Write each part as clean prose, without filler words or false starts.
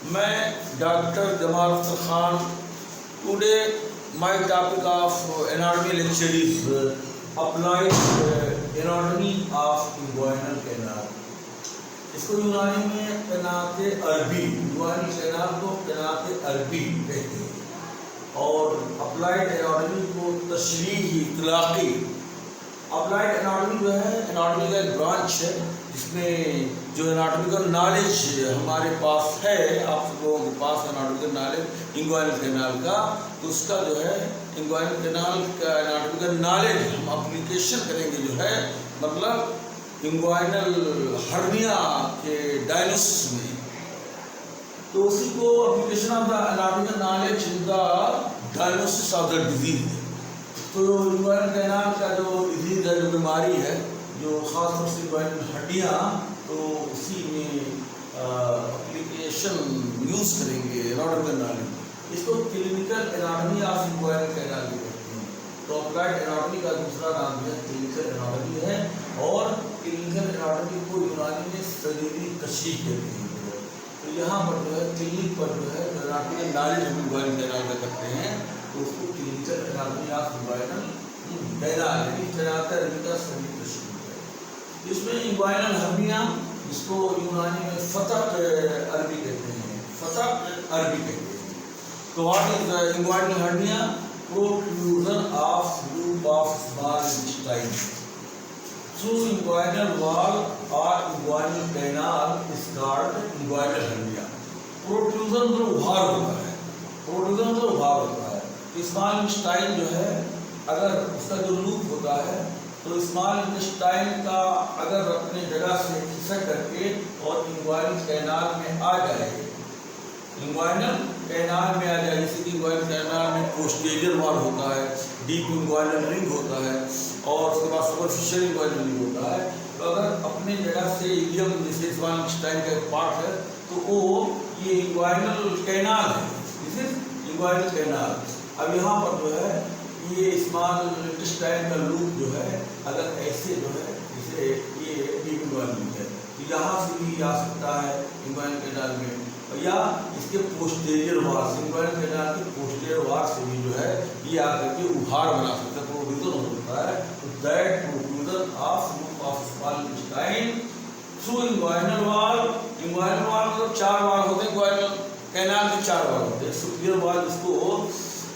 मैं doctor Jamal Akhtar Khan. Today my topic of anatomy lecture is applied anatomy of inguinal canal. इसको यूनानी में कैनाते अरबी, इंग्वाइनल कैनाल को कैनाते अरबी कहते हैं और अप्लाइड एनाटॉमी को तशरीही इतलाक़ी। अप्लाइड एनाटॉमी जो है एनाटॉमी का एक ब्रांच है जिसमें जो एनाटॉमिकल नॉलेज हमारे पास है, आप लोगों के पास एनाटॉमिकल नॉलेज इंग्वाइनल कैनाल का, तो उसका जो है इंग्वाइनल कैनाल का एनाटॉमिकल नॉलेज हम अप्लीकेशन करेंगे जो है मतलब इंग्वाइनल हर्निया के डायग्नोसिस में। तो उसी को application of the anatomical knowledge in the diagnosis of the disease. तो इंग्वाइनल कैनाल का जो डिजीज है, जो बीमारी है, जो ख़ास तौर से इंग्वाइनल हड्डियाँ, तो उसी में एप्लीकेशन यूज़ करेंगे एनाटॉमिकल नॉलेज। इसको clinical anatomy of inguinal canal भी कहते हैं। तो अप्लाइड एनाटॉमी का दूसरा नाम है क्लिनिकल एनाटॉमी है और क्लिनिकल एनाटॉमी को यूनानी में शरीरी तशरीह कहते हैं। तो यहाँ पर जो है क्लिनिक पर जो है एनाटॉमिकल नॉलेज हम इंग्वाइनल कैनाल का करते हैं, तो उसको clinical anatomy of inguinal canal यानी कैनाते अरबी का शरीरी तशरीह। इसमें इंग्वाइनल हर्निया, इसको यूनानी में फतक अरबी कहते हैं, फतक अरबी कहते हैं। तो what is inguinal hernia? Protrusion of loop of small intestine through inguinal wall और inguinal canal is called inguinal hernia. Protrusion तो उभार होता है, प्रोट्रूजन तो उभार होता है। स्मॉल इंटेस्टाइन जो है अगर उसका जो लूप होता है तो स्मॉल इंटेस्टाइन का अगर अपने जगह से खिसक करके और इंग्वाइनल कैनाल में आ जाए, इंग्वाइनल कैनाल में आ जाए, जैसे कि इंग्वाइनल कैनाल में पोस्टीरियर वॉल होता है, डीप इंग्वाइनल रिंग होता है और उसके बाद सुपरफिशियल इंग्वाइनल रिंग होता है। तो अगर अपने जगह से इलियम जैसे स्मॉल इंटेस्टाइन का एक पार्ट है तो वो ये इंग्वाइनल कैनाल है, दिस इज इंग्वाइनल कैनाल। अब यहाँ पर जो है ये स्मॉल इंटेस्टाइन का लूप जो है अगर ऐसे जो है जैसे ये डीप इंग्वाइनल है, तो यहाँ से भी आ सकता है इंग्वाइनल कैनाल में, या इसके पोस्टीरियर वॉल, इंग्वाइनल कैनाल के पोस्टीरियर वॉल से भी जो है ये आकर के उभार बना सकता है, प्रोट्रूजन हो सकता है। तो that protrusion of loop of small intestine through inguinal wall. Inguinal wall मतलब चार वॉल होते हैं, इंग्वाइनल कैनाल के चार वॉल होते हैं। सुपीरियर वॉल जिसको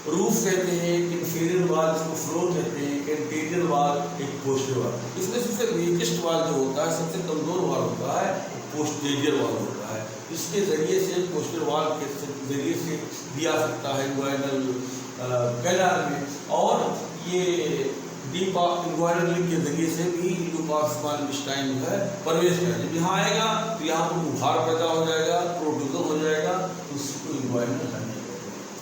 रूफ कहते हैं, इंफीरियर वॉल जिसको फ्लोर कहते हैं, एंटीरियर वॉल, एक पोस्टीरियर वॉल। इसमें सबसे वीकेस्ट वॉल जो होता है, सबसे कमज़ोर वॉल होता है, पोस्टीरियर वॉल होता है। इसके ज़रिए से पोस्टीरियर वॉल के ज़रिए से दिया सकता है इंग्वाइनल कैनाल में, और ये डीप इंग्वाइनल रिंग के ज़रिए से भी लूप ऑफ स्मॉल इंटेस्टाइन जो है प्रवेश करेगा। जब यहाँ आएगा तो यहाँ पर उभार पैदा हो जाएगा, प्रोट्रूजन हो जाएगा, तो उसको इंग्वाइनल हर्निया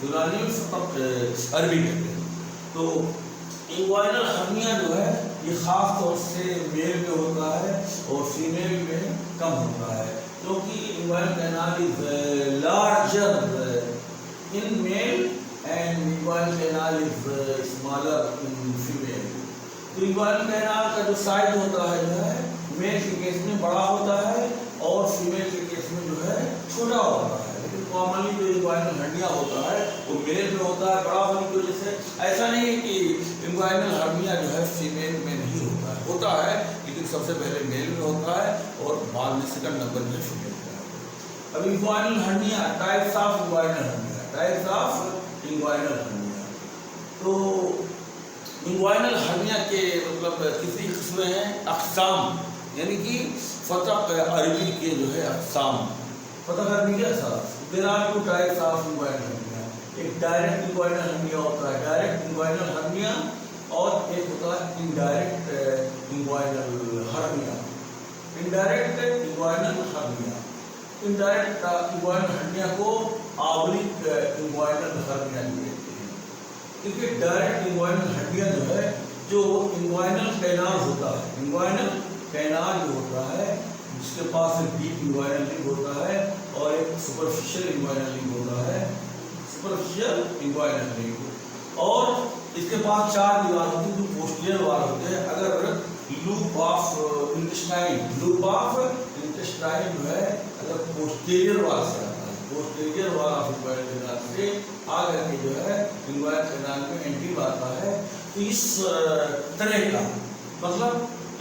यूनानी में फतक अरबी कहते हैं। तो इंग्वाइनल हर्निया जो है ये ख़ास तौर से मेल में होता है और फीमेल में कम होता है, क्योंकि inguinal canal is larger in male and inguinal canal is smaller in female. तो इंग्वाइनल कैनाल का जो साइज होता है जो है मेल के केस में बड़ा होता है और फीमेल के केस में जो है छोटा होता है। कॉमनली जो इंग्वाइनल हर्निया होता है वो मेल में होता है बड़ा होने की वजह से। ऐसा नहीं है कि इंग्वाइनल हर्निया जो है फीमेल में नहीं होता है, होता है, लेकिन सबसे पहले मेल में होता है और बाद में सेकंड नंबर में फीमेल का है। अब inguinal hernia, types of inguinal hernia, types of inguinal hernia. तो इंग्वाइनल हर्निया के मतलब कितनी किस्में हैं, अक़साम, यानी कि फतक अरबी के जो है अक़साम, फतक अरबी के अक़साम। There are two types of inguinal hernia. एक डायरेक्ट इंग्वाइनल हर्निया होता है, डायरेक्ट इंग्वाइनल हर्निया, और एक होता है indirect inguinal hernia. Indirect inguinal hernia, indirect inguinal hernia को ऑब्लिक इंग्वाइनल हर्निया कहते हैं, क्योंकि डायरेक्ट इंग्वाइनल हर्निया जो है जो इंग्वाइनल कैनाल होता है, इंग्वाइनल कैनाल जो होता है जिसके पास एक डीप इंग्वाइनल रिंग होता है और एक सुपरफिशियल इंग्वाइनल रिंग होता है, सुपरफिशियल इंग्वाइनल रिंग, और इसके पास चार दीवार होती है जो पोस्टीरियर वाल होते हैं। अगर लूप ऑफ इंटेस्टाइन जो है अगर पोस्टीरियर वाल से आता है, posterior wall of inguinal canal से आगे के जो है इंग्वाइनल कैनाल में एंट्री आता है। तो इस तरह का मतलब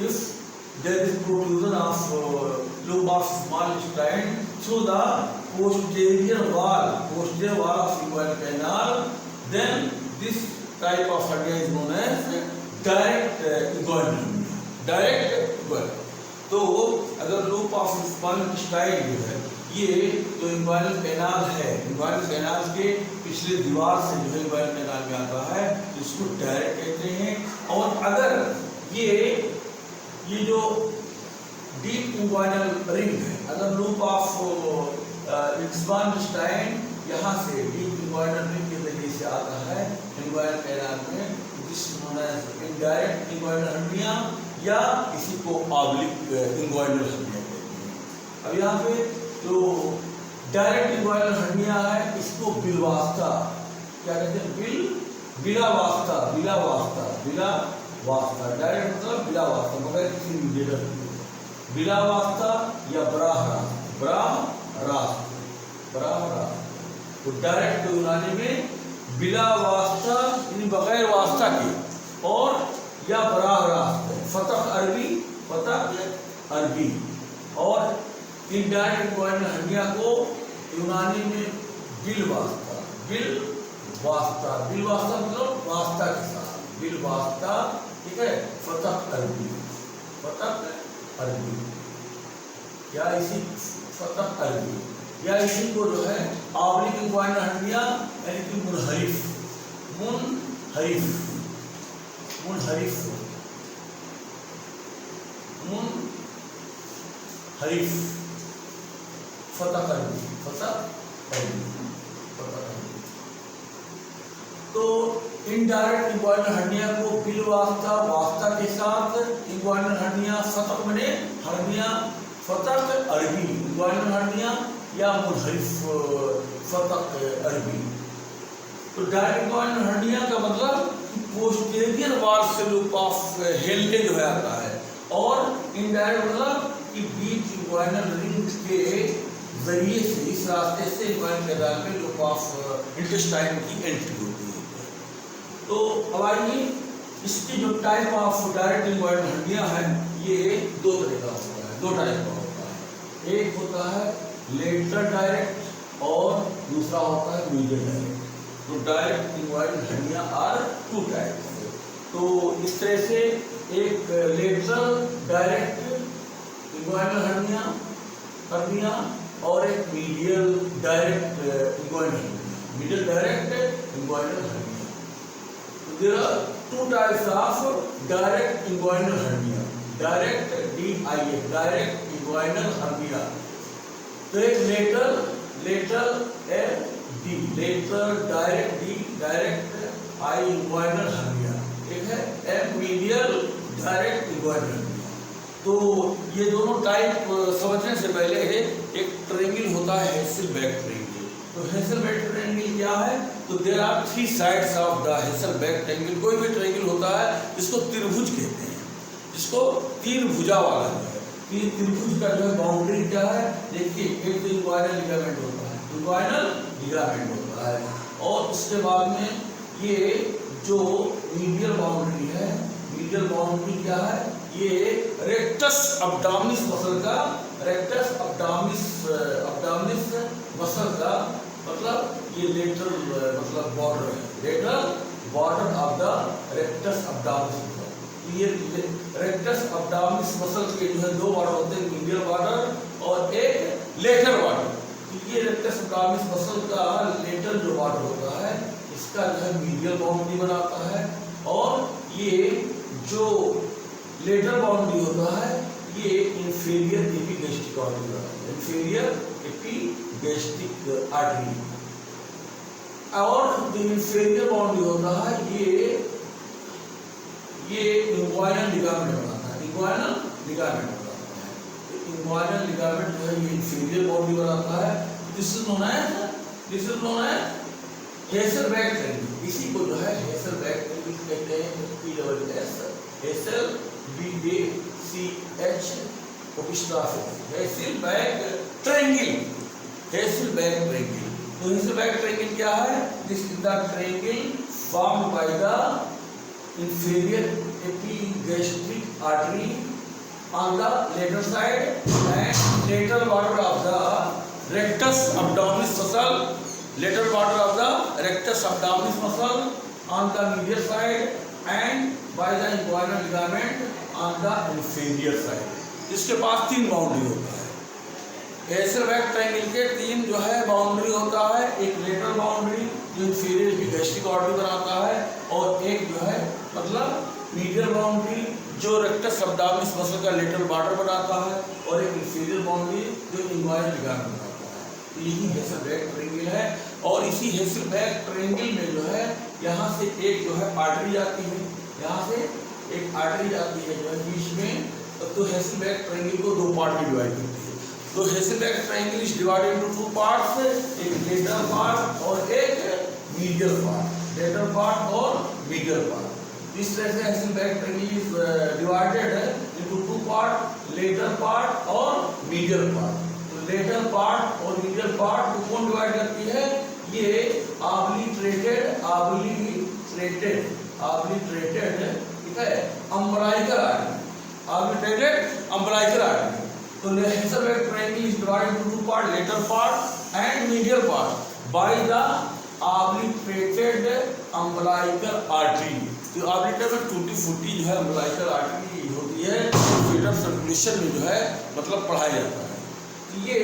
if there is protrusion of loop of small intestine through the posterior wall of inguinal canal, then this type of hernia is known as direct inguinal hernia। तो अगर लूप ऑफ स्मॉल इंटेस्टाइन जो है ये जो inguinal canal है, inguinal canal के पिछले दीवार से जो है इंग्वाइनल कैनाल में आता है, इसको डायरेक्ट कहते हैं। और अगर ये जो डीप इंग्वाइनल रिंग है, अगर लूप ऑफ स्मॉल इंटेस्टाइन यहाँ से डीप इंग्वाइनल रिंग के जरिए से आता है इंग्वाइनल कैनाल में, this known as indirect inguinal hernia या इसी को ऑब्लिक इंग्वाइनल हर्निया कहते हैं। अब यहाँ पे जो डायरेक्ट इंग्वाइनल हर्निया है इसको बिलवास्ता क्या कहते हैं, बिलावास्ता डायरेक्ट मतलब बिलावास्ता बगैर किसी मीडिएटर, बिलावास्ता या ब्राह रास्त। तो डायरेक्ट को यूनानी में बिला वास्ता यानी बगैर वास्ता के, और या बराह रास्त फतह अरबी और इनडायरेक्ट इंग्वाइनल हर्निया को यूनानी में बिल वास्ता मतलब वास्ता के साथ, बिल वास्ता, ठीक है, फतह अरबी या इसी फतह अरबी या इसी को जो है ऑब्लिक इंग्वाइनल हर्निया यानी कि मुनहरिफ फतह अरबी। तो इनडायरेक्ट इंग्वाइनल हर्निया को बिल वास्ता के साथ इंग्वाइनल हर्निया फतह बने हर्निया फतह अरबी इंग्वाइनल हर्निया या मुनहरिफ फतह अरबी। तो डायरेक्ट इंग्वाइनल हर्निया का मतलब पोस्टीरियर वॉल से लूप ऑफ हेल्डे जो है आता है, और इनडायरेक्ट मतलब कि बीच इंग्वाइनल रिंग के जरिए से इस रास्ते से इंग्वाइनल कैनाल में लूप ऑफ इंटेस्टाइन की एंट्री होती है। तो अब आइए इसकी जो type of direct inguinal hernia है ये दो तरह का होता है, दो टाइप का होता है। एक होता है लेटरल डायरेक्ट और दूसरा होता है मीडियल डायरेक्ट। तो direct inguinal hernia are two types. तो इस तरह से एक लेटरल डायरेक्ट इंग्वाइनल हर्निया और एक मीडियल डायरेक्ट इंग्वाइनल हर्निया। तो there are two types of direct inguinal hernia, direct DIA direct inguinal hernia. तो एक lateral direct I inguinal hernia, एक है मीडियल डायरेक्ट इंग्वाइनल हर्निया। तो ये दोनों टाइप समझने से पहले एक ट्रायंगल होता है हेसेलबैक ट्रायंगल। तो हेसेलबैक ट्रायंगल क्या है? तो there are three sides of the Hesselbach triangle. कोई भी ट्रायंगल होता है जिसको त्रिभुज कहते हैं, जिसको तीन भुजा वाला है। ये त्रिभुज का जो है बाउंड्री क्या है, देखिए एक तो इंग्वाइनल लिगामेंट होता है, और उसके बाद में ये जो मीडियल बाउंड्री है, मीडियल बाउंड्री क्या है, ये रेक्टस अब्डोमिनिस मसल का मतलब ये लेटरल मतलब बॉर्डर है, lateral border of the rectus abdominis. ये रेक्टस अब्डोमिनिस मसल के जो है दो बॉर्डर होते हैं, मीडियल बॉर्डर और एक लेटरल बॉर्डर। तो ये रेक्टस अब्डोमिनिस मसल का लेटरल जो बॉर्डर होता है इसका जो है मीडियल बाउंड्री बनाता है, और ये जो लेटरल बाउंड्री होता है ये इंफीरियर एपिगैस्ट्रिक आर्टरी बनाता है, इंफीरियर एपिगैस्ट्रिक आर्टरी। और जो इंफीरियर बाउंड्री होता है ये इंग्वाइनल लिगामेंट बनाता है, इंग्वाइनल लिगामेंट जो है ये इंफीरियर बाउंड्री बनाता है। This is known as Hesselbach triangle. इसी को जो है हेसेलबैक ट्रायंगल कहते हैं, HESLBACH। Hesselbach triangle. Hesselbach triangle. तो हेसेलबैक ट्रायंगल क्या है? This is the triangle formed by the inferior epigastric artery on the lateral side and lateral border of the rectus abdominis muscle, lateral border of the rectus abdominis muscle on the medial side and by the inguinal ligament on the inferior side। इसके पास 3 boundary होता है। Hesselbach triangle के 3 जो है boundary होता है, एक lateral boundary जो इंफीरियर एपिगैस्ट्रिक आर्टरी बनाता है और एक जो है मतलब मीडियल बाउंड्री जो रेक्टस अब्डोमिनस मसल का लेटरल बॉर्डर बनाता है और एक इंफीरियर बाउंड्री जो इंग्वाइनल लिगामेंट बनाता है। तो यही हेसेलबैक ट्रायंगल है। और इसी हेसेलबैक ट्रायंगल में जो है यहाँ से एक जो है आर्टरी जाती है, यहाँ से एक आर्टरी जाती है जो है बीच में। तो हेसेलबैक ट्रायंगल को 2 पार्ट में डिवाइड करती है। तो Hesselbach triangle is divided into 2 parts, एक लेटरल पार्ट और एक मीडियल पार्ट, लेटरल पार्ट और मीडियल पार्ट। इस तरह से Hesselbach triangle is divided into 2 part, lateral part और मीडियल पार्ट। तो लेटरल पार्ट और मीडियल पार्ट को कौन डिवाइड करती है? ये ऑब्लिटरेटेड ठीक है umbilical artery, obliterated umbilical artery. तो Hesselbach triangle is divided into 2 part, lateral part and medial part by the obliterated umbilical artery. तो ऑब्लिटरेटेड में टूटी फूटी जो है अम्बलाइकल आर्टरी होती है, फीटर सर्कुलेशन में जो है मतलब पढ़ाया जाता है। तो ये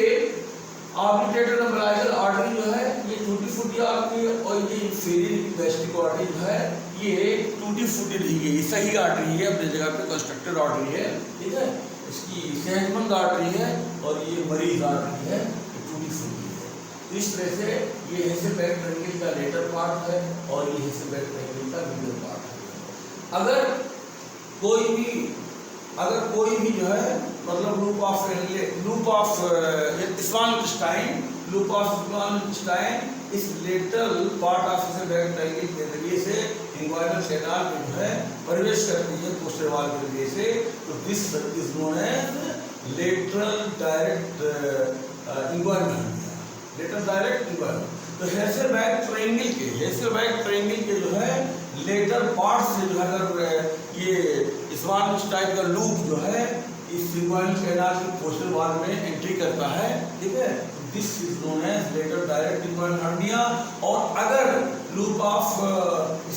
ऑब्लिटरेटेड अम्बलाइकल आर्टरी जो है ये टूटी फूटी आर्टरी है और ये इंफीरियर एपिगैस्ट्रिक आर्टरी जो है ये टूटी फूटी नहीं है, सही आर्टरी है, अपनी जगह पे कंस्ट्रक्टेड आर्टरी है, ठीक है। इसकी सेहतमंद आर्टरी है और ये मरीज आर्टरी है, टूटी फूटी है। तो इस तरह से ये हेसेलबैक ट्रायंगल का लेटरल पार्ट है और ये हेसेलबैक ट्रायंगल का मीडियल पार्ट है। अगर कोई भी जो है मतलब लूप ऑफ स्वान इस लेटरल पार्ट ऑफ हेसेलबैक ट्रायंगल के जरिए से इंग्वाइनल कैनाल में जो है प्रवेश करती है पोस्टीरियर वॉल के जरिए से। तो this is known as lateral direct inguinal, lateral direct inguinal. तो हेसेलबैक ट्रायंगल के जो है लेटरल पार्ट से जो है अगर ये स्वान टाइप का लूप जो है इस इंग्वाइनल कैनाल की पोस्टीरियर वॉल में एंट्री करता है, ठीक है। This is known as lateral direct inguinal hernia. और अगर loop of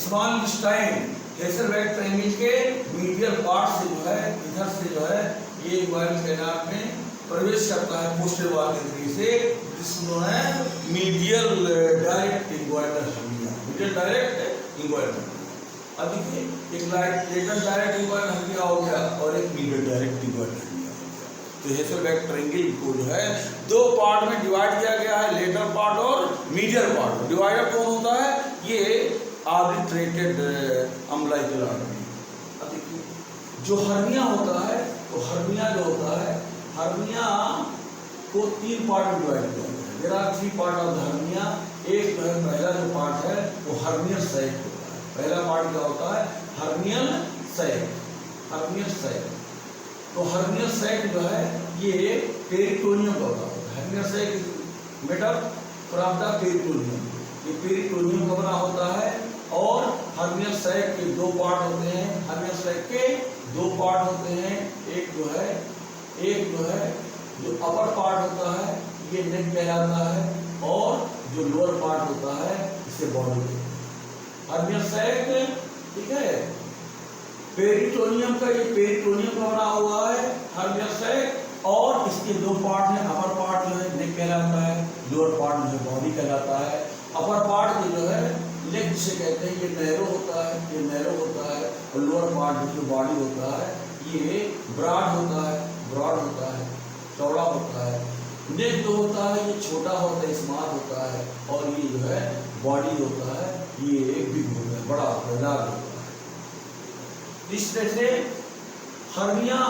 small intestine Hesselbach triangle के मीडियल पार्ट से जो है इधर से जो है ये इंग्वाइनल कैनाल में प्रवेश करता है पोस्टीरियर वॉल के जरिए से, this known as medial direct inguinal hernia, medial direct inguinal hernia. अब देखिए एक लेटरल डायरेक्ट इंग्वाइनल हर्निया हो गया और एक मीडियल डायरेक्ट इंग्वाइनल हर्निया। तो हेसेलबैक ट्रायंगल को जो है 2 पार्ट में डिवाइड किया गया है, लेटरल पार्ट और मीडियल पार्ट। डिवाइडर कौन होता है? ये ऑब्लिटरेटेड अम्बलाइकल आर्टरी। अब देखिए जो हर्निया होता है तो हर्निया जो होता है हर्निया को 3 पार्ट में डिवाइड किया गया है। There are 3 part of the hernia. एक जो है पहला जो पार्ट है वो हर्नियल सैक होता है। पहला पार्ट क्या होता है? Hernial sac. तो हर्नियल सैक जो है ये पेरिटोनियम का होता है। Hernial sac made up from the peritoneum, ये पेरिटोनियम का बना होता है। और हर्नियल सैक के 2 पार्ट होते हैं, हर्नियल सैक के 2 पार्ट होते हैं। एक जो है जो अपर पार्ट होता है ये नेक कहलाता है और जो लोअर पार्ट होता है इसे बॉडी कहते हैं। हर्नियल सैक, ठीक है, पेरिटोनियम का बना हुआ है हर्नियल सैक। और इसके 2 पार्ट हैं, अपर पार्ट जो है नेक कहलाता है, लोअर पार्ट जो है बॉडी कहलाता है। अपर पार्ट जो है लेग जिसे कहते हैं ये नैरो होता है और लोअर पार्ट जो बॉडी होता है ये ब्रॉड होता है, चौड़ा होता है। नेक जो होता है ये छोटा होता है, स्मॉल होता है। और ये जो है बॉडी होता है ये बिग होता है, बड़ा होता है, लार्ज होता है। इस तरह से हर्निया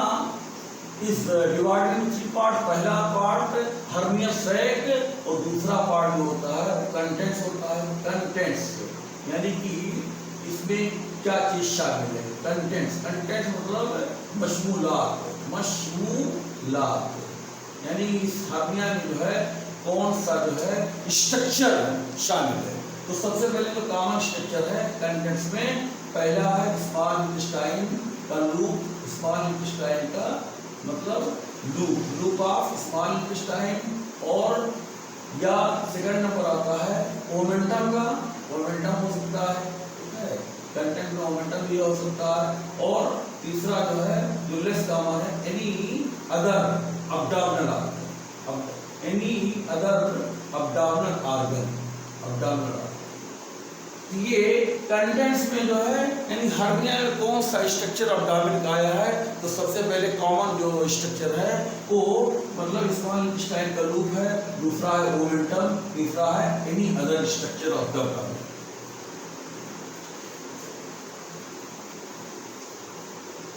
इस डिवाइडेड इन 3 पार्ट। पहला पार्ट हर्नियल सैक और दूसरा पार्ट जो होता है कंटेंट्स होता है। कंटेंट्स यानी कि इसमें क्या चीज शामिल है? कंटेंट्स मतलब मशमूलात, यानी इस हर्निया में जो है कौन सा जो है स्ट्रक्चर शामिल है। तो सबसे पहले जो कॉमन स्ट्रक्चर है कंटेंट्स में, पहला है स्मॉल इंटेस्टाइन का लूप। स्मॉल इंटेस्टाइन का मतलब लूप ऑफ स्मॉल इंटेस्टाइन, और या सेकंड नंबर आता है मोमेंटम का, मोमेंटम हो सकता है, ठीक है, कंटेंट में मोमेंटम भी हो सकता है। और तीसरा जो है जो लेस कॉमन है any other abdominal organ, any other abdominal organ, abdominal organ. ये कंटेंट्स में जो है यानी हर्निया में कौन सा स्ट्रक्चर अब्डोमिन का आया है, तो सबसे पहले कॉमन जो स्ट्रक्चर है वो मतलब स्मॉल इंटेस्टाइन का लूप है, दूसरा है मोमेंटम, तीसरा है any other structure of the abdomen.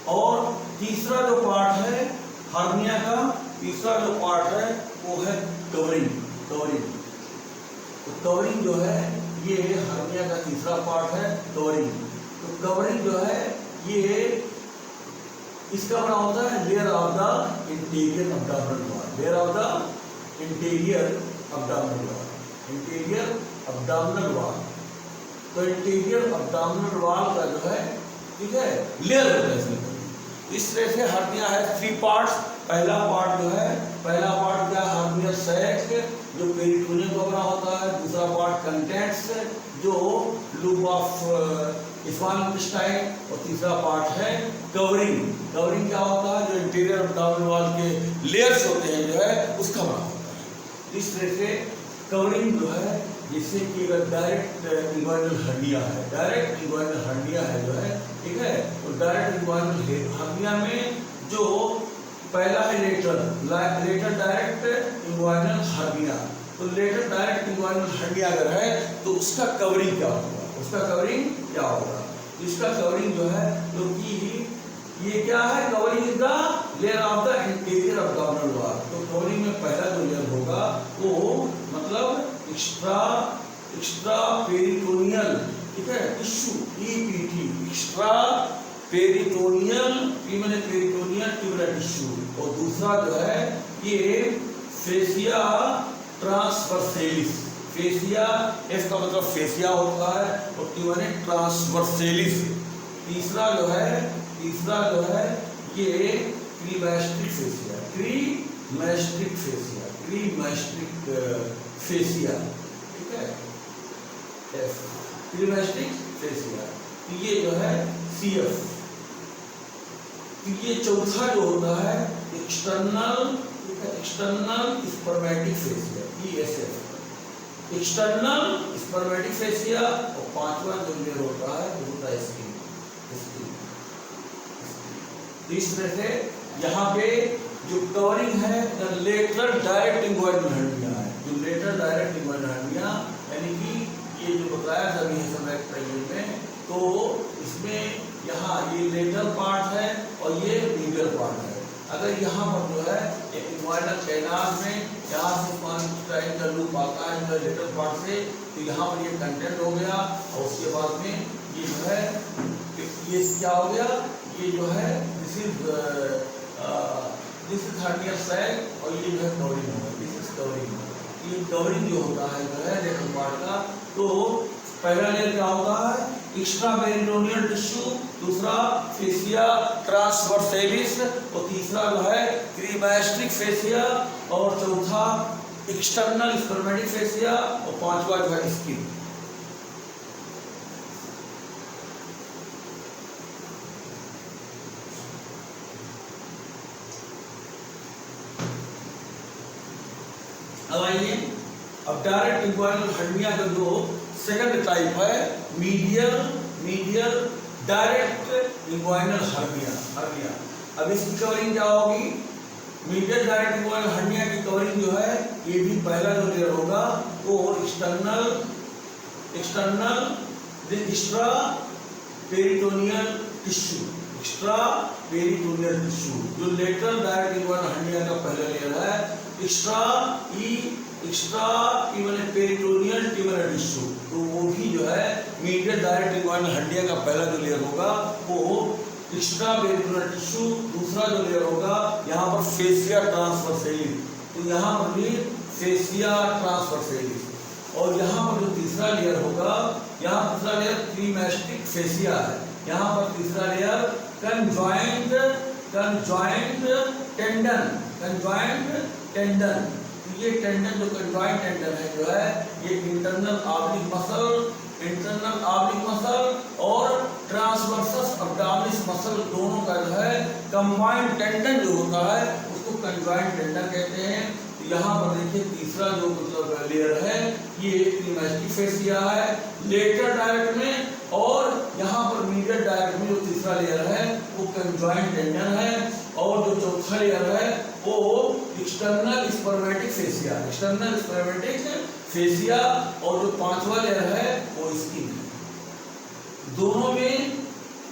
और तीसरा जो पार्ट है हर्निया का, तीसरा जो पार्ट है वो है कवरिंग। कवरिंग, तो कवरिंग जो है ये हर्निया का तीसरा पार्ट है, कवरिंग। तो कवरिंग जो है ये इसका बना होता है layer of the interior abdominal wall, layer of the interior abdominal wall, interior abdominal wall. तो इंटीरियर अब्डोमिनल वॉल का जो है, ठीक है, लेयर होता है इसमें। इस तरह से हर्निया है 3 पार्ट्स। पहला पार्ट जो है, पहला पार्ट क्या है हर्नियल सैक जो पेरिटोनियम का बना होता है, दूसरा पार्ट कंटेंट्स जो लूप ऑफ स्मॉल इंटेस्टाइन, और तीसरा पार्ट है कवरिंग। कवरिंग क्या होता है, जो इंटीरियर अब्डोमिनल वॉल के लेयर्स होते हैं जो है उसका बना होता है। इस तरह से कवरिंग जो है, जिससे कि अगर डायरेक्ट इन्वाइनल हर्निया है, डायरेक्ट इन्वाइनल हर्निया है जो है, ठीक है, तो डायरेक्ट इन्वाइनल हर्निया में जो पहला है लेटर डायरेक्ट इन्वाइनल हर्निया। तो लेटर डायरेक्ट इन्वाइनल हर्निया अगर है तो उसका कवरिंग क्या होगा, उसका कवरिंग क्या होगा, इसका कवरिंग जो है, क्योंकि ये क्या है, covering is the layer of the interior abdominal wall. तो कवरिंग में पहला जो लेयर होगा वो मतलब एक्स्ट्रा पेरिटोनियल, ठीक है, tissue, EPT, extra peritoneal, P मैंने पेरिटोनियल ट्यूबुलर टिश्यू। और दूसरा जो है ये फेसिया ट्रांसवर्सेलिस, फेसिया एफ का मतलब फेसिया होता है और टी मैंने ट्रांसवर्सेलिस। तीसरा जो है ये क्रीमैस्ट्रिक फेसिया, क्रीमैस्ट्रिक फेसिया, क्रीमैस्ट्रिक फेसिया, ठीक है, एफ क्रीमैस्ट्रिक फेसिया। ये जो है CF। ये चौथा जो होता है external spermatic fascia, ESF, external spermatic fascia. और पांचवा जो लेयर होता है वो होता है स्किन। इस तरह से यहाँ पे जो कवरिंग है लेटरल डायरेक्ट इन्वाइनल हर्निया है, जो लेटरल डायरेक्ट इन्वाइनल हर्निया यानी कि ये जो बताया था अभी समय में, तो इसमें यहाँ ये लेटरल पार्ट है और ये मीडियल पार्ट है। अगर यहाँ पर जो है एक इन्वाइनल कैनाल में यहाँ से स्पाइन का लूप आता है लेटरल पार्ट से, तो यहाँ पर ये कंटेंट हो गया और उसके बाद में ये जो है ये क्या हो गया, ये जो है दिस इज हर्नियल सैक और ये जो है कवरिंग होगा, दिस इज कवरिंग। ये कवरिंग जो होता है जो है लेटरल पार्ट का, तो पहला लेयर क्या होता है एक्स्ट्रा पेरिटोनियल टिश्यू, दूसरा फेसिया ट्रांसवर्सेलिस, और तीसरा जो है क्रीमैस्ट्रिक फेसिया, और चौथा एक्सटर्नल स्पर्मेटिक फेसिया, और पांचवा जो है स्किन। अब आइए अब डायरेक्ट इन्वाइनल हर्निया का जो सेकंड टाइप है मीडियल डायरेक्ट इन्वाइनल हर्निया। अब इसकी कवरिंग क्या होगी, मीडियल डायरेक्ट इन्वाइनल हर्निया की कवरिंग जो है ये भी पहला जो लेयर होगा वो external extra peritoneal tissue, extra peritoneal tissue जो लेटरल डायरेक्ट इन्वाइनल हर्निया का पहला लेयर है। एक्स्ट्रा मैंने पेरिटोनियल ट्यूबुलर टिश्यू, तो वो भी जो है मीडियल डायरेक्ट इन्वाइनल हर्निया का पहला जो लेयर होगा वो एक्स्ट्रा पेरिटोनियल टिश्यू। दूसरा जो लेयर होगा यहाँ पर फेसिया ट्रांसवर्सेलिस, तो यहाँ पर भी फेसिया ट्रांसवर्सेलिस। और यहाँ पर जो तीसरा लेयर होगा, यहाँ तीसरा लेयर क्रीमेस्टिक फेसिया है, यहाँ पर तीसरा लेयर कंजॉइंट टेंडन। ये टेंडन जो कंजॉइंट टेंडन है जो है ये इंटरनल ऑब्लिक मसल और ट्रांसवर्सस अब्डोमिनिस मसल दोनों का जो है कंबाइंड टेंडन जो होता है उसको कंजॉइंट टेंडन कहते हैं। यहाँ पर देखिए तीसरा जो मतलब लेयर है ये क्रीमेस्टिक फेसिया है लेटर डायरेक्ट में, और यहाँ पर मीडियल डायरेक्ट में जो तीसरा लेयर है वो कंजॉइंट टेंडन है, और जो चौथा लेयर है वो एक्सटर्नल स्पर्मेटिक फेसिया, और जो पांचवा लेयर है वो स्किन है।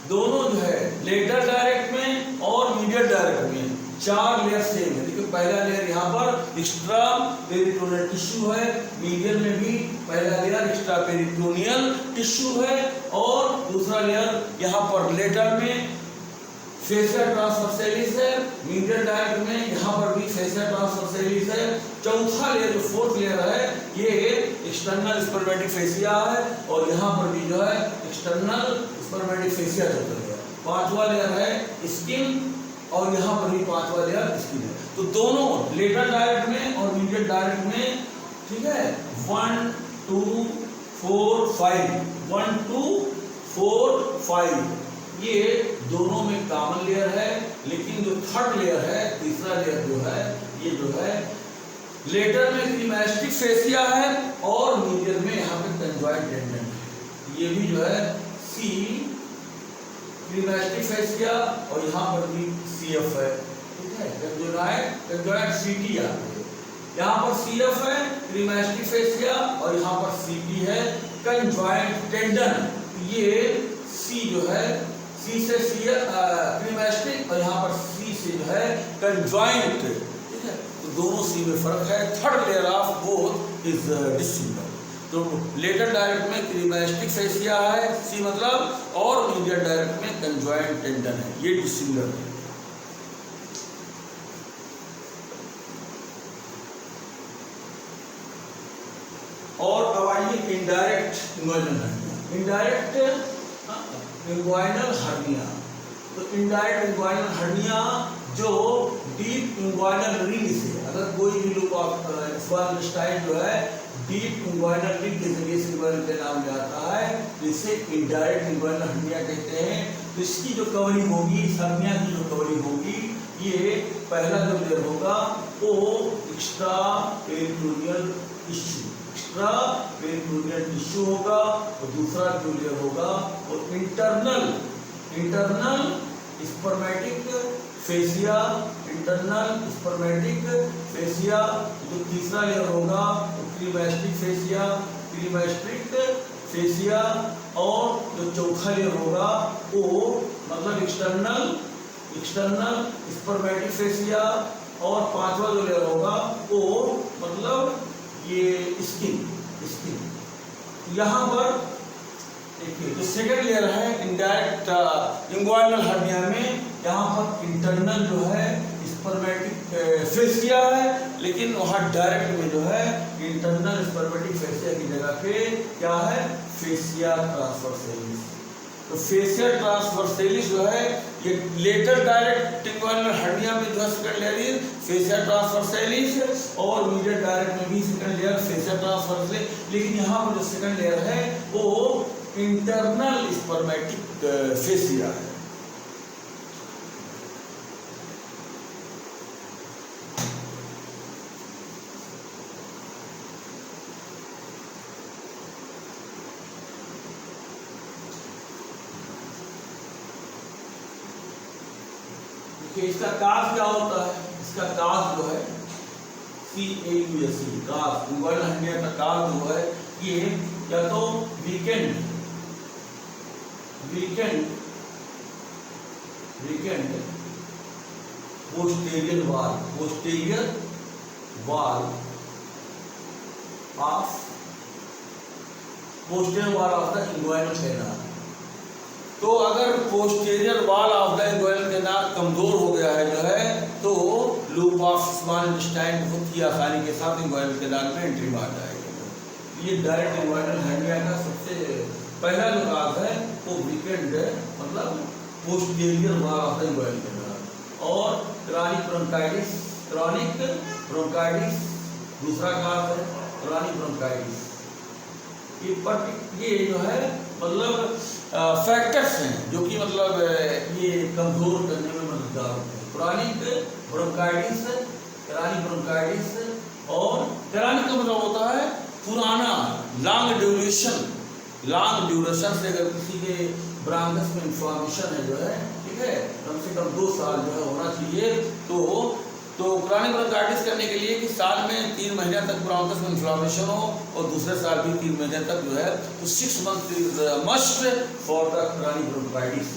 दोनों जो है लेटर डायरेक्ट में और मीडियल डायरेक्ट में चार लेयर सेम है। देखिए पहला लेयर यहाँ पर एक्स्ट्रा पेरिटोनियल टिश्यू है, मीडियल में भी पहला लेयर एक्स्ट्रा पेरिटोनियल टिश्यू है, और दूसरा लेयर यहाँ पर लेटर में फेसिया ट्रांसवर्सेलिस है, मीडियल डायरेक्ट में यहाँ पर भी फेसिया ट्रांसवर्सेलिस है। चौथा लेयर जो फोर्थ लेयर है ये एक्सटर्नल स्पर्मेटिक फेसिया है, और यहाँ पर भी जो है एक्सटर्नल स्पर्मेटिक फेसिया चौथा लेयर। पांचवा लेयर है स्किन, और यहाँ पर भी पांचवा लेयर स्किन है। तो दोनों लेटर डायरेक्ट में और मीडियल डायरेक्ट में, ठीक है, 1 2 4 5 ये दोनों में कॉमन लेयर है, लेकिन जो थर्ड लेयर है तीसरा लेयर जो है ये जो है लेटर में क्रीमेस्टिक फेसिया है और मीडियल में यहाँ पे कंजॉइंट टेंडन है। ये भी जो है सी क्रीमेस्टिक फेसिया और यहाँ पर भी CF है, ठीक है, कंजॉइंट सीटी है। यहाँ पर CF है क्रीमेस्टिक फेसिया और यहाँ पर CT है कंजॉइंट टेंडन। ये C जो है C से क्रीमेस्टिक और यहाँ पर C से जो है कंजॉइंट, ठीक है। तो दोनों C में फर्क है। Third layer of both is dissimilar. तो लेटर डायरेक्ट में क्रीमेस्टिक फेसिया है C मतलब, और मीडियल डायरेक्ट में कंजॉइंट टेंडन है, ये डिसिमिलर है। और अब आइए इनडायरेक्ट इंग्वाइनल हर्निया। तो इनडायरेक्ट इंग्वाइनल हर्निया जो डीप इंग्वाइनल रिंग से, अगर कोई भी लोग स्टाइल जो है डीप इंग्वाइनल रिंग के जरिए से इंग्वाइनल के नाम में आता है, जिसे इनडायरेक्ट इंग्वाइनल हर्निया कहते हैं। तो इसकी जो कवरिंग होगी, हर्निया की जो कवरिंग होगी, ये पहला जो लेयर होगा वो एक्स्ट्रा पेरिटोनियल टिश्यू होगा, और दूसरा जो लेयर होगा वो इंटरनल स्पर्मेटिक फेसिया। जो तीसरा लेयर होगा वो क्रीमेस्टिक फेसिया, और जो चौथा लेयर होगा वो मतलब एक्सटर्नल स्पर्मेटिक फेसिया, और पांचवा जो लेयर होगा वो मतलब ये स्किन। यहाँ पर देखिए जो सेकंड लेयर है इनडायरेक्ट इंग्वाइनल हर्निया में, यहाँ पर इंटरनल जो है स्पर्मेटिक फेसिया है, लेकिन वहाँ डायरेक्ट में जो है इंटरनल स्पर्मेटिक फेसिया की जगह पे क्या है, फेसिया ट्रांसवर्सेलिस। तो फेसिया ट्रांसवर्सेलिस जो है ये लेटर डायरेक्ट इंग्वाइनल हर्निया में जो है सेकंड लेयर फेसिया ट्रांसवर्सेलिस, और मीडियल डायरेक्ट में भी सेकंड लेयर फेसिया ट्रांसवर्सेलिस, लेकिन यहाँ पर जो सेकंड लेयर है वो इंटरनल स्पर्मेटिक फेसिया है। इसका काज क्या होता है, इसका काज जो है CAUS, काज इंग्वाइनल हर्निया का काज जो है ये या तो weekend posterior wall of the inguinal canal. तो अगर posterior wall of the inguinal canal कमजोर हो गया है जो है तो लूप ऑफ स्मॉल इंटेस्टाइन बहुत ही आसानी के साथ इंग्वाइनल कैनाल में एंट्री मार जाएगी। ये डायरेक्ट इंग्वाइनल हर्निया का सबसे पहला जो काज है वो वीकेंड मतलब posterior wall of the inguinal canal. और क्रॉनिक ब्रोंकाइटिस दूसरा काज है क्रॉनिक ब्रोंकाइटिस। ये जो है मतलब फैक्टर्स हैं जो कि मतलब ये कमजोर करने में मददगार होते हैं। क्रॉनिक ब्रोंकाइटिस और क्रॉनिक का मतलब होता है पुराना लॉन्ग ड्यूरेशन से अगर किसी के ब्रांकस में इंफ्लामेशन है जो है, ठीक है, कम से कम 2 साल जो है होना चाहिए। तो क्रॉनिक ब्रोंकाइटिस करने के लिए कि साल में 3 महीने तक ब्रांकस में इंफ्लामेशन हो और दूसरे साल भी 3 महीने तक जो है, तो 6 month is must for the chronic bronchitis.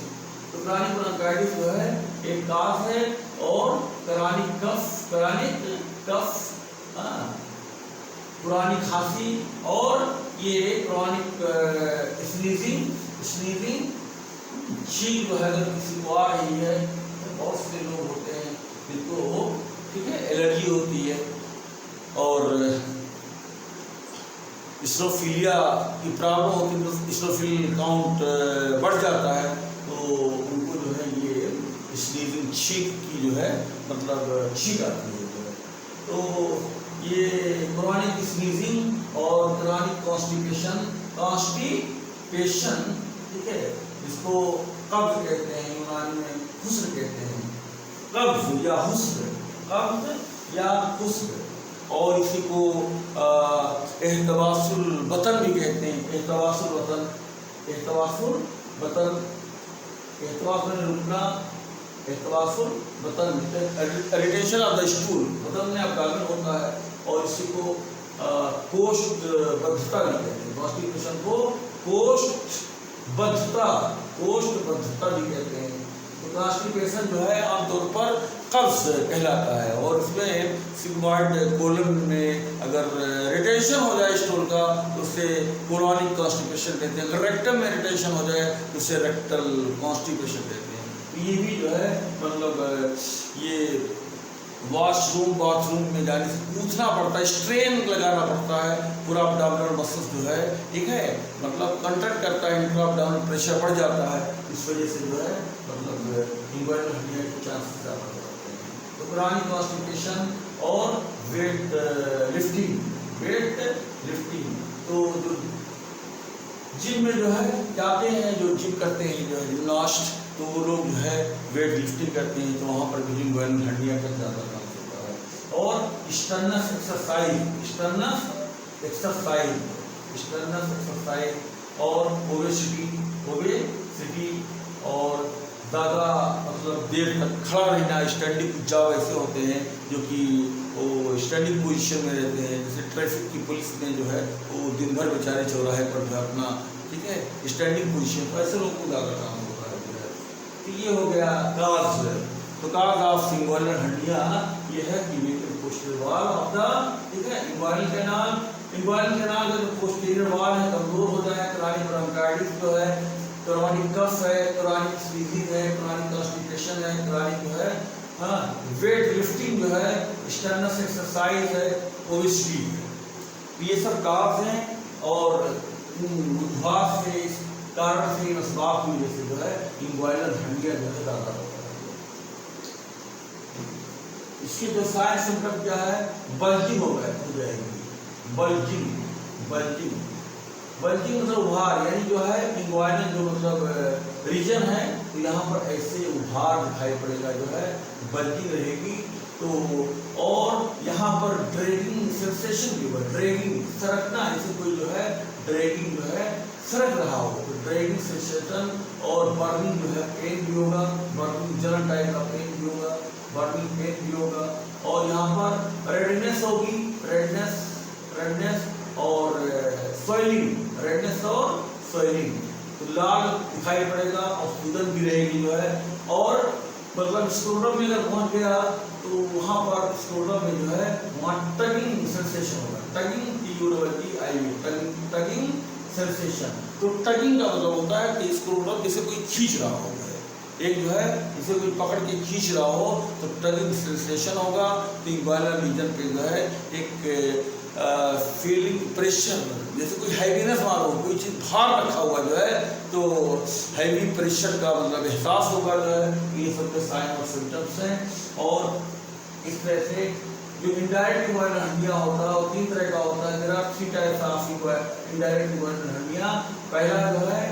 तो क्रॉनिक ब्रोंकाइटिस जो है एक काज है। और क्रॉनिक कफ पुरानी खांसी और ये क्रॉनिक स्नीजिंग छींक जो है अगर किसी को आ रही है, बहुत से लोग होते हैं जिनको, ठीक है, एलर्जी होती है और इस्नोफिलिया की प्रॉब्लम होती है, तो इस्नोफिल काउंट बढ़ जाता है, तो उनको जो है ये स्नीजिंग छींक की जो है मतलब छींक आती है। तो ये क्रॉनिक स्नीजिंग और क्रॉनिक कॉन्स्टिपेशन, ठीक है, इसको कब्ज कहते हैं, यूनानी में हुस्न कहते हैं, कब्ज या हुस्न। और इसी को एहतवासुल बतन भी कहते हैं। एहतवासुल बतन रुकना, एहतवासुल बतन इरिटेशन ऑफ द स्टूल, बतन में अबडामेन होता है। और इसी को कोष्ठबद्धता भी कहते हैं। कॉन्स्टिपेशन को कोष्ठबद्धता भी कहते हैं। तो कॉन्स्टिपेशन जो है आमतौर पर कब्ज कहलाता है। और इसमें सिग्मॉइड कोलन में अगर रिटेंशन हो जाए स्टूल का तो उसे कोलोनिक कॉन्स्टिपेशन कहते हैं। अगर रेक्टम में रिटेंशन हो जाए तो उसे रेक्टल कॉन्स्टिपेशन कहते हैं। ये भी जो है मतलब ये वॉशरूम बाथरूम में जाने से पूछना पड़ता है, स्ट्रेन लगाना पड़ता है, पूरा अब्डोमिनल मसल्स जो है, ठीक है, मतलब कंट्रैक्ट करता है, इंट्रा अब्डोमिनल प्रेशर बढ़ जाता है। इस वजह से जो है मतलब इंग्वाइनल हर्निया के चांसेस ज़्यादा हो जाते हैं। तो क्रॉनिक कॉन्स्टिपेशन और वेट लिफ्टिंग तो जो जिम में जो है जाते हैं, जो जिम करते हैं, जो है जिम्नास्ट, तो वो लोग जो है वेट लिफ्टिंग करते हैं, तो वहाँ पर भी इंग्वाइनल हर्निया का ज़्यादा चांस होता है। और स्टर्नस एक्सरसाइज और ओबेसिटी और ज़्यादा मतलब देर तक खड़ा रहना, स्टैंडिंग जॉब ऐसे होते हैं जो कि वो स्टैंडिंग पोजीशन में रहते हैं। जैसे ट्रैफिक की पुलिस में जो है वो दिन भर बेचारे चौराहे पर जो अपना, ठीक है, स्टैंडिंग पोजीशन, तो ऐसे लोगों को ज़्यादा काम होता है जो है। तो ये हो गया काज। तो काज ऑफ इंग्वाइनल हर्निया ये है कि पोस्टीरियर वॉल ऑफ द, ठीक है, इंग्वाइनल कैनाल का जो पोस्टीरियर वॉल है कमजोर हो जाए। क्रॉनिक ब्रोंकाइटिस जो है, क्रॉनिक कफ है, क्रॉनिक स्नीजिंग है, क्रॉनिक कॉन्स्टिपेशन है, क्रॉनिक जो है वेट लिफ्टिंग जो है, स्टर्नस एक्सरसाइज है, ओबेसिटी है। ये सब काज हैं और बुधवार से इस कारण से असबाब की वजह से जो है इंग्वाइनल हर्निया जो है ज़्यादा होता है। इसकी जो साइन सिम्टम क्या है, बल्जिंग हो जाएगी। बल्जिंग मतलब उभार, यानी जो है इंग्वाइनल जो मतलब रीजन है, तो यहाँ पर ऐसे उभार दिखाई पड़ेगा, जो है बल्जिंग रहेगी। तो और यहाँ पर ड्रैगिंग सेंसेशन भी होगा, ड्रैगिंग सरकना, जैसे कोई जो है ड्रैगिंग जो है सरक रहा हो, तो ड्रैगिंग सेंसेशन। और बर्निंग जो है पेन भी होगा, बर्निंग जलन टाइप का पेन भी होगा, बर्निंग पेन भी होगा। और यहाँ पर रेडनेस होगी, रेडनेस और स्वेलिंग, तो लाल दिखाई पड़ेगा और सूजन भी रहेगी जो है। और मतलब स्क्रोटम में अगर पहुंच गया तो वहाँ पर स्क्रोटम में जो है वहाँ टगिंग सेंसेशन होगा, टगिंग सेंसेशन। तो टगिंग का मतलब होता है कि स्क्रोटम जैसे कोई खींच रहा होगा, एक जो है इसे कोई पकड़ के खींच रहा हो तो टगिंग सेंसेशन होगा, तो इंग्वाइनल रीजन पे जो है एक फीलिंग प्रेशर, जैसे कोई हैवीनेस मालूम, कोई चीज़ भार रखा हुआ जो है तो हैवी प्रेशर का मतलब एहसास होगा जो है। ये सब के साइन और सिम्टम्स हैं। और इस तरह से जो इंडायरेक्ट इंग्वाइनल हर्निया होता है वो 3 तरह का होता है। There are 3 types of indirect inguinal hernia. पहला जो है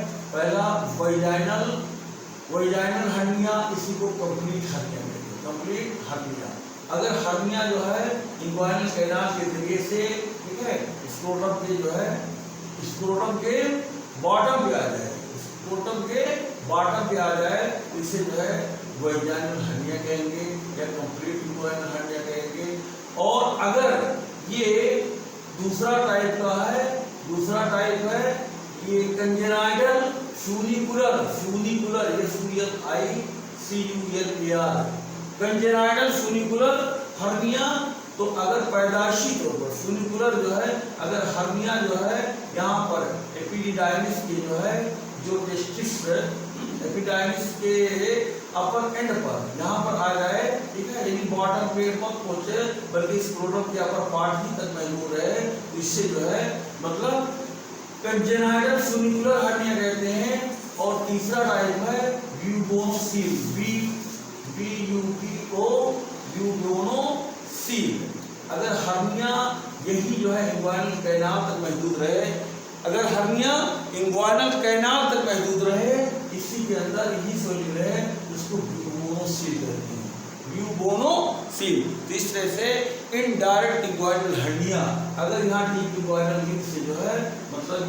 वैजाइनल हर्निया, इसी को कंप्लीट हर्निया कहते हैं। कंप्लीट हर्निया, अगर हर्निया जो है इंग्वाइनल कैनाल के जरिए से, ठीक है, स्क्रोटम के जो है स्क्रोटम के बॉटम पे आ जाए, स्क्रोटम के बॉटम पे आ जाए, इसे जो है वैजाइनल हर्निया कहेंगे या कंप्लीट इंग्वाइनल हर्निया कहेंगे। और अगर ये दूसरा टाइप का है, दूसरा टाइप है ये कंजेनाइटल फ्यूनिकुलर, ये FUNICULAR कंजेनाइटल फ्यूनिकुलर हर्निया। तो अगर पैदाइशी तौर पर फ्यूनिकुलर जो है, अगर हर्निया जो है यहाँ पर एपिडिडाइमिस के जो है जो टेस्टिस एपिडाइमिस के अपर एंड पर यहाँ पर आ जाए, ठीक है, यानी बॉटम पे मत पहुंचे बल्कि स्क्रोटम के अपर पार्ट ही तक महदूद रहे, तो इससे जो है मतलब कंजेनाइटल फ्यूनिकुलर हर्निया कहते हैं। और तीसरा टाइप है ब्यूबोनोसील, ब्यूबोनोसील। अगर हर्निया यही जो है इंग्वाइनल कैनाल तक महदूद रहे, अगर हर्निया इंग्वाइनल कैनाल तक महदूद रहे, इसी के अंदर यही सोलिड रहे, उसको ब्यूबोनोसील कहते हैं, ब्यूबोनोसील। तो इस तरह से इनडायरेक्ट इंग्वाइनल हर्निया, अगर यहाँ डीप इंग्वाइनल लिंक से जो है मतलब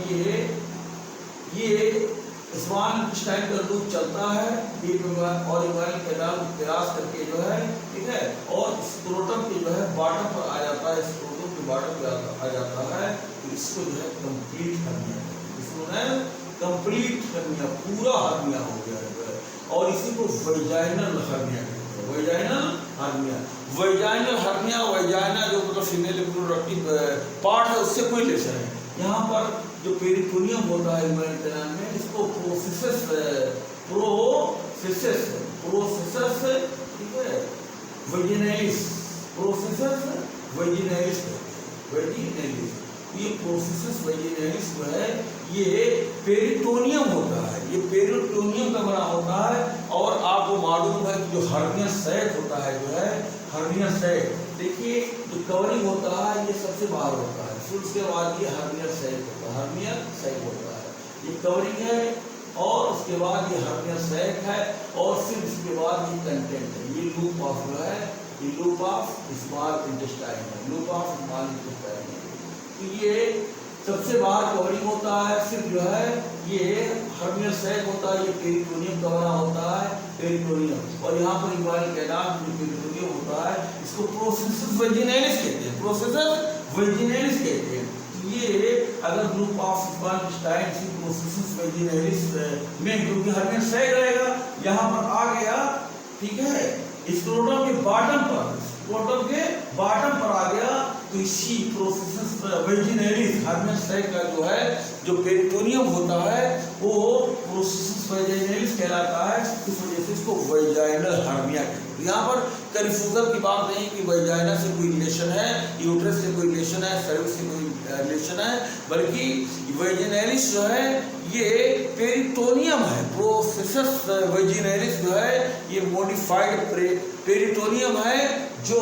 ये स्मॉल इंटेस्टाइन का रूट चलता है डीप और इंग्वाइनल कैनाल क्रॉस करके जो है, ठीक है, और स्क्रोटम के जो है बॉटम पर आ जाता है, स्क्रोटम के बॉटम पे आ जाता है, तो इसको जो है कंप्लीट हर्निया, इसको है कंप्लीट हर्निया, पूरा हर्निया हो गया है। और इसी को वैजाइनल हर्निया कहते हैं, vaginal hernia. Vaginal hernia, vagina जो मतलब फीमेल रिप्रोडक्टिव पार्ट है उससे कोई रिलेशन है। यहाँ पर जो पेरिटोनियम होता है इंग्वाइनल कैनाल में, इसको प्रोसेसस, ठीक है, वेजिनैलिस, प्रोसेसस वेजिनैलिस, ये प्रोसेसस वेजिनैलिस जो है ये पेरिटोनियम होता है, ये पेरिटोनियम का बना होता है। और आपको मालूम है कि जो हर्निया सैक होता है, जो है हर्निया सैक, देखिए जो कवरिंग होता है ये सबसे बाहर होता है, फिर उसके बाद ये हर्निया सैक होता है, हर्निया सैक होता है, ये कवरिंग है, और उसके बाद ये हर्निया सैक है, और फिर उसके बाद ये कंटेंट है, ये लूप ऑफ जो है, ये लूप ऑफ स्मॉल इंटेस्टाइन है, लूप ऑफ स्मॉल इंटेस्टाइन है। तो ये सबसे बाहर कवरिंग होता है, फिर जो है ये हर्निया सैक होता है, ये पेरिटोनियम का बना होता है, पेरिटोनियम। और यहाँ पर इंग्वाइनल कैनाल जो पेरिटोनियम होता है, इसको प्रोसेसस वेजिनैलिस कहते हैं, प्रोसेसस वेजिनैलिस कहते हैं। ये अगर ग्रुप ऑफ स्मॉल इंटेस्टाइन से प्रोसेसस वेजिनैलिस में, क्योंकि हर्निया सैक रहेगा, यहाँ पर आ गया, ठीक है, स्क्रोटम के बॉटम पर, स्क्रोटम के बॉटम पर आ गया, तो इसी प्रोसेसस वेजिनैलिस हर्निया सैक का जो है जो पेरिटोनियम होता है वो प्रोसेसस वेजिनैलिस कहलाता है, इस वजह से इसको वैजाइनल हर्निया कहते हैं। यहाँ पर कन्फ्यूजन की बात नहीं कि वैजाइना से कोई रिलेशन है, यूट्रस से कोई रिलेशन है, सर्विक्स से कोई रिलेशन है, बल्कि वेजिनैलिस जो है ये पेरिटोनियम है, प्रोसेसस वेजिनैलिस जो है ये मॉडिफाइड पेरिटोनियम है, जो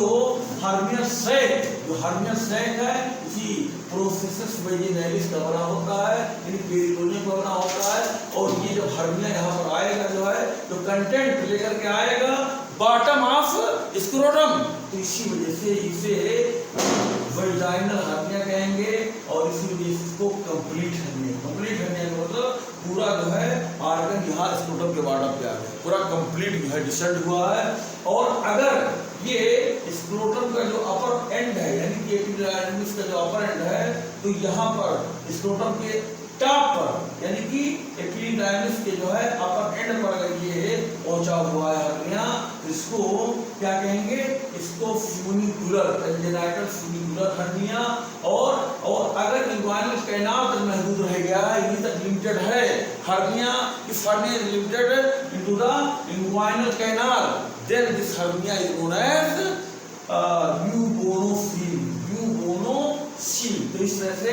हर्निया सैक है, इसी प्रोसेसस वेजिनैलिस का बना होता है, यानी पेरिटोनियम का बना होता है। और ये जब हर्निया यहाँ पर आएगा जो है तो कंटेंट लेकर के आएगा बॉटम ऑफ स्क्रोटम, तो इसी वजह से इसे वैजाइनल हर्निया कहेंगे। और इसी वजह से इसको कंप्लीट हर्निया का मतलब पूरा जो है आर्गन यहाँ स्क्रोटम के बॉटम पे आ गया, पूरा कंप्लीट जो है डिसेंड हुआ है। और अगर ये स्क्रोटम का जो अपर एंड है, यानी कि एपिडाइमिस का जो अपर एंड है, तो यहाँ पर स्क्रोटम के टॉप पर, यानी कि एपिडाइमिस के जो है अपर एंड पर अगर ये पहुंचा हुआ है हर्निया, इसको क्या कहेंगे, इसको फ्यूनिकुलर, कंजेनाइटल फ्यूनिकुलर हर्निया। और अगर इंग्वाइनल कैनाल तक महदूद रहेगा गया है, यहीं तक लिमिटेड है hernia. If hernia is limited into the inguinal canal, then this hernia is known as bubonocele. तो इस तरह से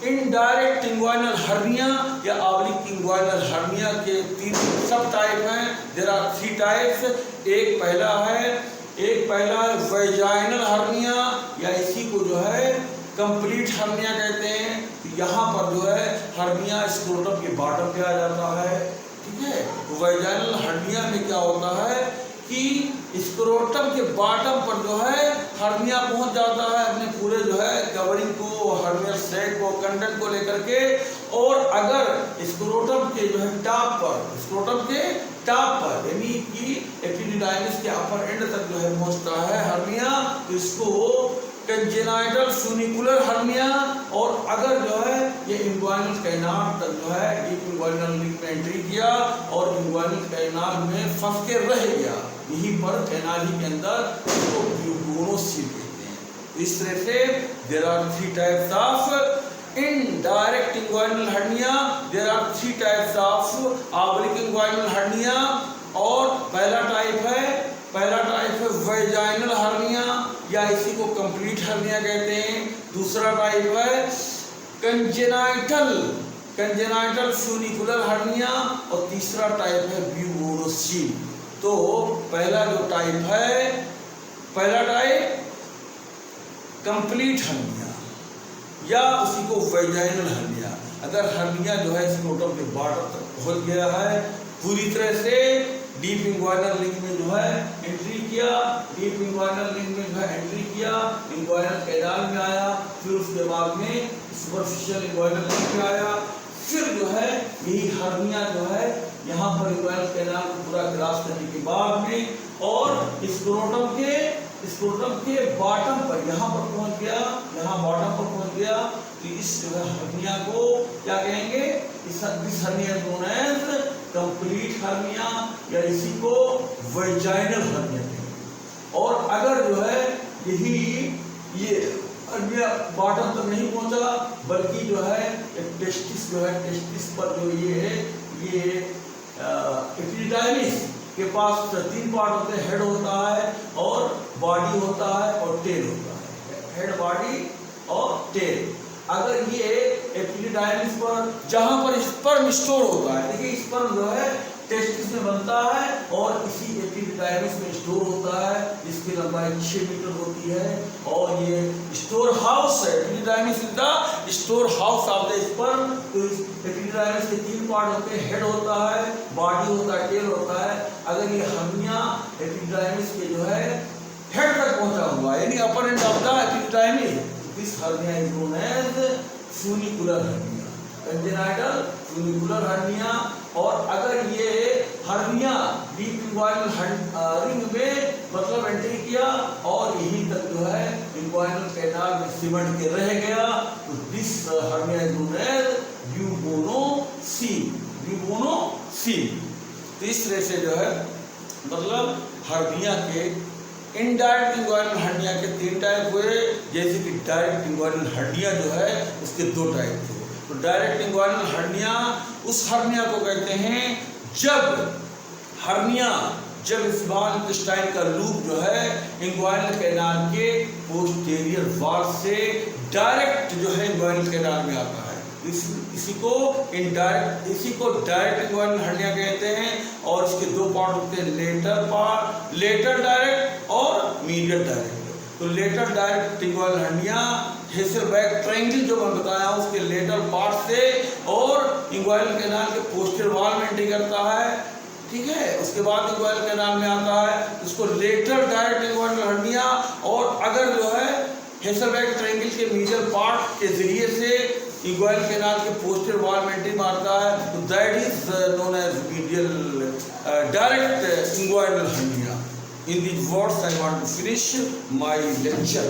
इनडायरेक्ट इंग्वाइनल हर्निया या ऑब्लिक इंग्वाइनल हर्निया के 3 सब टाइप हैं। There are 3 types. एक पहला है वेजाइनल हर्निया, या इसी को जो है कंप्लीट हर्निया कहते हैं। तो यहाँ पर जो है हर्निया स्क्रोटम के बॉटम पे आ जाता है, ठीक है। तो वेजाइनल हर्निया में क्या होता है कि स्क्रोटम के बॉटम पर जो है हर्निया पहुंच जाता है अपने पूरे जो है कवरिंग को, हर्नियल सेक को, कंटेंट को लेकर के। और अगर स्क्रोटम के जो है टॉप पर यानी कि एपिडिडाइमिस के अपर एंड तक जो है पहुंचता है हर्निया, तो इसको कंजेनाइटल फ्यूनिकुलर हर्निया। और अगर जो है ये इंग्वाइनल कैनाल तक जो है डीप इंग्वाइनल लिंक में एंट्री किया और इंग्वाइनल कैनाल में फंस के रह गया, यहीं पर कैनाल ही के अंदर इसको यूगोनोसील कहते हैं। इस तरह से there are 3 types of indirect inguinal hernia, there are 3 types of oblique inguinal hernia। और पहला टाइप है वेजाइनल हर्निया, या इसी को कंप्लीट हर्निया कहते हैं। दूसरा टाइप है कंजेनाइटल फ्यूनिकुलर हर्निया, और तीसरा टाइप है यूगोनोसील। तो पहला टाइप कंप्लीट हर्निया या उसी को वेजाइनल हर्निया। अगर हर्निया जो है स्क्रोटम के बॉटम तक पहुंच गया है पूरी तरह से, डीप इंग्वाइनल लिंक में जो है एंट्री किया, इंग्वाइनल कैनाल में आया, फिर उसके बाद में सुपरफिशियल इंग्वाइनल लिंक में आया, फिर जो है यही हर्निया जो है यहाँ पर इंग्वाइनल कैनाल को पूरा क्रॉस करने के बाद में और स्क्रोटम के बॉटम पर यहाँ पर पहुंच गया, तो इस जो है हर्निया को क्या कहेंगे, इस hernia known as complete hernia, या इसी को वेजाइनल हर्निया कहेंगे। और अगर जो है ये हर्निया बॉटम तक नहीं पहुंचा, बल्कि जो है टेस्टिस पर जो ये एपिडिडाइमिस के पास 3 पार्ट होते हैं, हेड होता है और बॉडी होता है और टेल होता है, हेड, बॉडी और टेल। अगर ये एपिडिडाइमिस पर जहां पर स्पर्म स्टोर होता है, देखिए स्पर्म जो है टेस्टिस में बनता है और इसी एपिडिडाइमिस में स्टोर होता है, जिसकी लंबाई 6 मीटर होती है। और ये स्टोर हाउस है, epididymis is the store house of the sperm. तो एपिडिडाइमिस के 3 पार्ट होते हैं, हेड होता है, बॉडी होता है, टेल होता है। अगर ये हर्निया एपिडिडाइमिस के जो है हेड तक पहुंचा हुआ है, यानी upper end of the epididymis, this hernia is known as funicular hernia, congenital funicular hernia. और अगर ये हर्निया डीप इंग्वाइनल रिंग में मतलब एंट्री किया और यहीं तक जो है इंग्वाइनल कैनाल में सिमट के रह गया, तो this hernia is known as bubonocele. तो इस तरह से जो है मतलब हर्निया के इनडायरेक्ट इंग्वाइनल हर्निया के 3 टाइप हुए, जैसे कि डायरेक्ट इंग्वाइनल हर्निया जो है उसके 2 टाइप थे। तो डायरेक्ट इंग्वाइनल हर्निया उस हर्निया को कहते हैं जब स्मॉल इंटेस्टाइन का लूप जो है इंग्वाइनल कैनाल के पोस्टीरियर वॉल से डायरेक्ट जो है इंग्वाइनल कैनाल में आता है। इसी को डायरेक्ट इंग्वाइनल हर्निया कहते हैं। और इसके 2 पार्ट होते हैं, लेटर डायरेक्ट और मीडियल डायरेक्ट। तो lateral direct inguinal hernia Hesselbach triangle जो मैं बताया उसके लेटर पार्ट से और इंग्वाइनल कैनाल के पोस्टीरियर वॉल में एंट्री करता है, ठीक है। उसके बाद इंग्वाइनल कैनाल में आता है, उसको लेटर डायरेक्ट इंग्वाइनल हर्निया। और अगर जो है हेसेलबैक ट्रायंगल के मीडियल पार्ट के जरिए से इंग्वाइनल कैनाल के पोस्टीरियर वॉल में एंट्री मारता है, तो that is known as medial direct inguinal hernia. In these words, I want to finish my lecture.